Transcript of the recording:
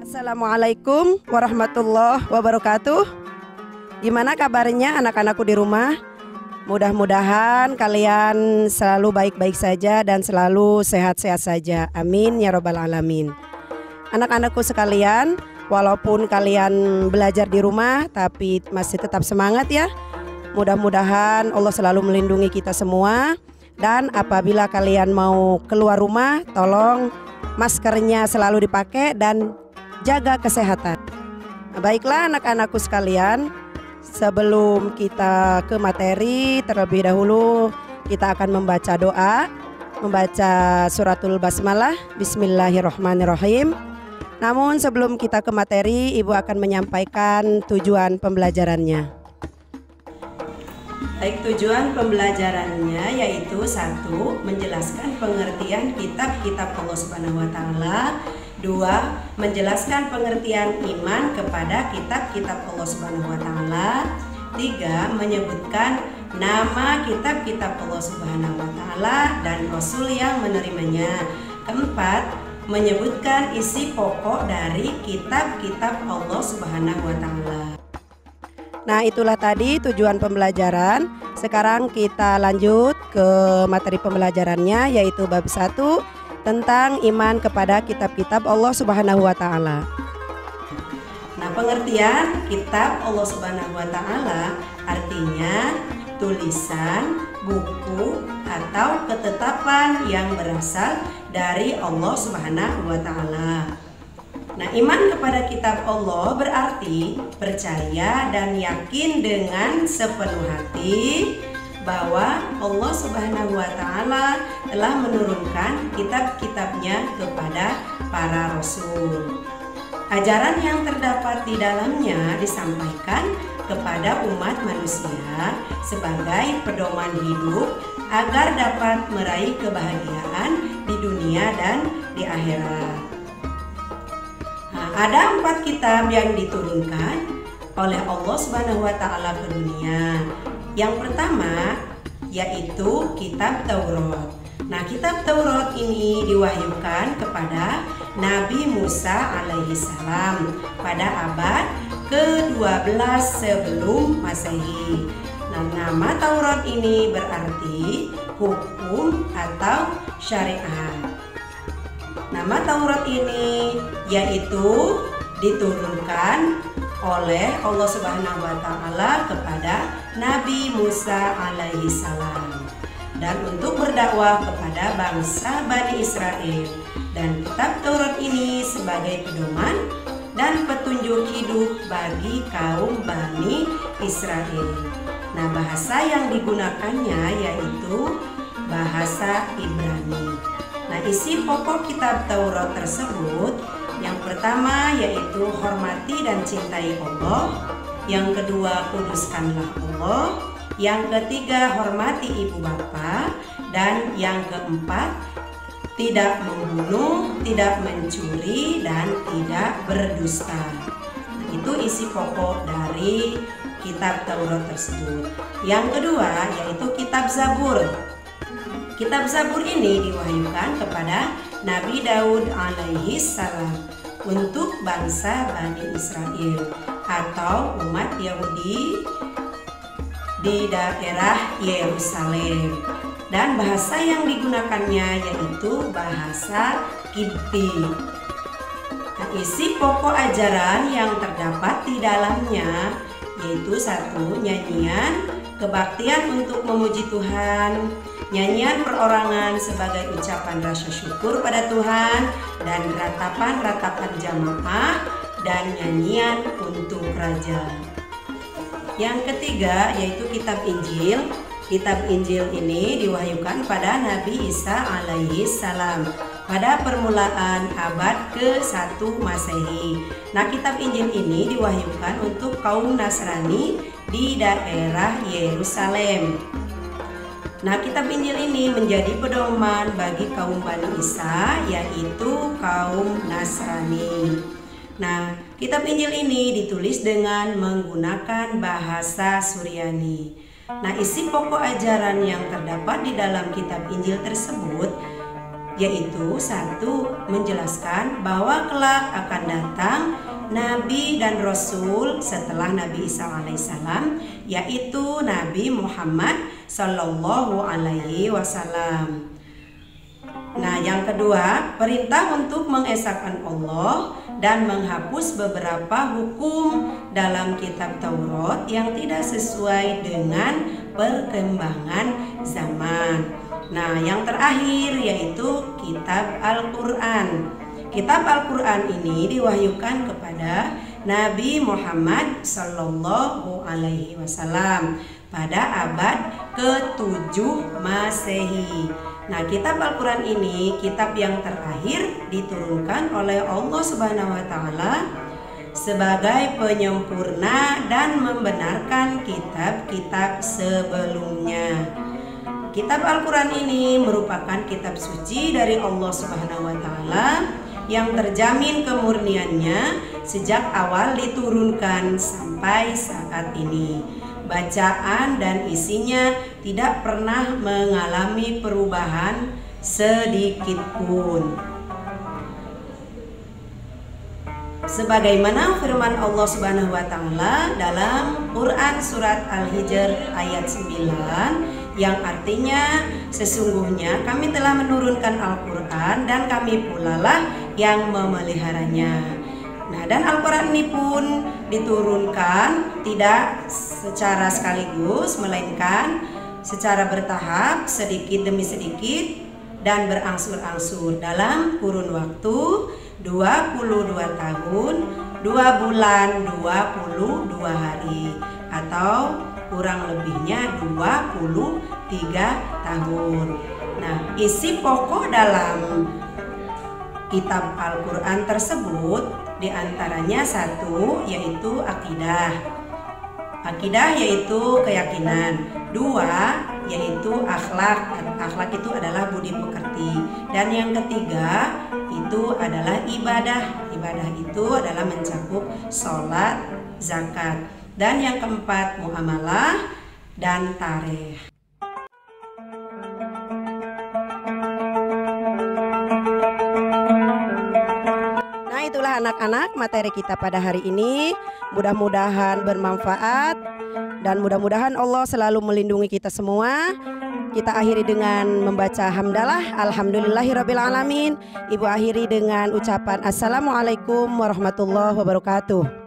Assalamualaikum warahmatullahi wabarakatuh. Gimana kabarnya anak-anakku di rumah? Mudah-mudahan kalian selalu baik-baik saja dan selalu sehat-sehat saja. Amin ya robbal alamin. Anak-anakku sekalian, walaupun kalian belajar di rumah tapi masih tetap semangat ya. Mudah-mudahan Allah selalu melindungi kita semua. Dan apabila kalian mau keluar rumah, tolong maskernya selalu dipakai dan jaga kesehatan. Baiklah anak-anakku sekalian, sebelum kita ke materi, terlebih dahulu kita akan membaca doa, membaca suratul basmalah, bismillahirrahmanirrahim. Namun sebelum kita ke materi, Ibu akan menyampaikan tujuan pembelajarannya. Baik, tujuan pembelajarannya yaitu 1. Menjelaskan pengertian kitab-kitab Allah Subhanahu wa taala. 2. Menjelaskan pengertian iman kepada kitab-kitab Allah Subhanahu wa taala. 3. Menyebutkan nama kitab-kitab Allah Subhanahu wa taala dan rasul yang menerimanya. 4. Menyebutkan isi pokok dari kitab-kitab Allah Subhanahu wa taala. Nah, itulah tadi tujuan pembelajaran. Sekarang kita lanjut ke materi pembelajarannya, yaitu bab 1 tentang iman kepada kitab-kitab Allah Subhanahu wa taala. Nah, pengertian kitab Allah Subhanahu wa taala artinya tulisan, buku atau ketetapan yang berasal dari Allah Subhanahu wa taala. Nah, iman kepada kitab Allah berarti percaya dan yakin dengan sepenuh hati bahwa Allah Subhanahu wa taala telah menurunkan kitab-kitabnya kepada para rasul. Ajaran yang terdapat di dalamnya disampaikan kepada umat manusia sebagai pedoman hidup agar dapat meraih kebahagiaan di dunia dan di akhirat. Ada 4 kitab yang diturunkan oleh Allah Subhanahu wa taala ke dunia. Yang pertama yaitu kitab Taurat. Nah, kitab Taurat ini diwahyukan kepada Nabi Musa alaihi salam pada abad ke-12 sebelum Masehi. Nah, nama Taurat ini berarti hukum atau syariat. Nama Taurat ini yaitu diturunkan oleh Allah Subhanahu wa taala kepada Nabi Musa alaihi salam dan untuk berdakwah kepada bangsa Bani Israel, dan kitab Taurat ini sebagai pedoman dan petunjuk hidup bagi kaum Bani Israel. Nah, bahasa yang digunakannya yaitu bahasa Ibrani. Nah, isi pokok kitab Taurat tersebut yang pertama yaitu hormati dan cintai Allah, yang kedua kuduskanlah Allah, yang ketiga hormati ibu bapa, dan yang keempat tidak membunuh, tidak mencuri, dan tidak berdusta. Nah, itu isi pokok dari kitab Taurat tersebut. Yang kedua yaitu kitab Zabur. Kitab Zabur ini diwahyukan kepada Nabi Daud alaihi salam untuk bangsa Bani Israel atau umat Yahudi di daerah Yerusalem, dan bahasa yang digunakannya yaitu bahasa Kipti. Nah, isi pokok ajaran yang terdapat di dalamnya yaitu 1. Nyanyian kebaktian untuk memuji Tuhan, nyanyian perorangan sebagai ucapan rasa syukur pada Tuhan, dan ratapan-ratapan jamaah, dan nyanyian untuk raja. Yang ketiga yaitu kitab Injil. Kitab Injil ini diwahyukan pada Nabi Isa alaihi salam pada permulaan abad ke-1 Masehi. Nah, kitab Injil ini diwahyukan untuk kaum Nasrani di daerah Yerusalem. Nah, kitab Injil ini menjadi pedoman bagi kaum Bani Isa, yaitu kaum Nasrani. Nah, kitab Injil ini ditulis dengan menggunakan bahasa Suryani. Nah, isi pokok ajaran yang terdapat di dalam kitab Injil tersebut yaitu satu, menjelaskan bahwa kelak akan datang Nabi dan Rasul setelah Nabi Isa alaihissalam, yaitu Nabi Muhammad Sallallahu Alaihi Wasallam. Nah, yang kedua, perintah untuk mengesahkan Allah dan menghapus beberapa hukum dalam kitab Taurat yang tidak sesuai dengan perkembangan zaman. Nah, yang terakhir yaitu kitab Al-Quran. Kitab Al-Quran ini diwahyukan kepada Nabi Muhammad Sallallahu Alaihi Wasallam pada abad ke-7 Masehi. Nah, kitab Al-Quran ini kitab yang terakhir diturunkan oleh Allah Subhanahu wa Ta'ala sebagai penyempurna dan membenarkan kitab-kitab sebelumnya. Kitab Al-Quran ini merupakan kitab suci dari Allah Subhanahu wa Ta'ala yang terjamin kemurniannya sejak awal diturunkan sampai saat ini. Bacaan dan isinya tidak pernah mengalami perubahan sedikit pun. Sebagaimana firman Allah Subhanahu wa Ta'ala dalam Quran surat Al-Hijr ayat 9 yang artinya, sesungguhnya kami telah menurunkan Al-Quran dan kami pula lah yang memeliharanya. Nah, dan Al-Quran ini pun diturunkan tidak secara sekaligus, melainkan secara bertahap, sedikit demi sedikit dan berangsur-angsur dalam kurun waktu 22 tahun, 2 bulan, 22 hari, atau kurang lebihnya 23 tahun. Nah, isi pokok dalam kitab Al-Quran tersebut diantaranya satu, yaitu akidah. Akidah yaitu keyakinan. Dua, yaitu akhlak. Akhlak itu adalah budi pekerti. Dan yang ketiga itu adalah ibadah. Ibadah itu adalah mencakup sholat, zakat. Dan yang keempat, muamalah dan tarikh. Itulah anak-anak materi kita pada hari ini. Mudah-mudahan bermanfaat dan mudah-mudahan Allah selalu melindungi kita semua. Kita akhiri dengan membaca hamdalah alhamdulillahirabbil alamin. Ibu akhiri dengan ucapan assalamualaikum warahmatullahi wabarakatuh.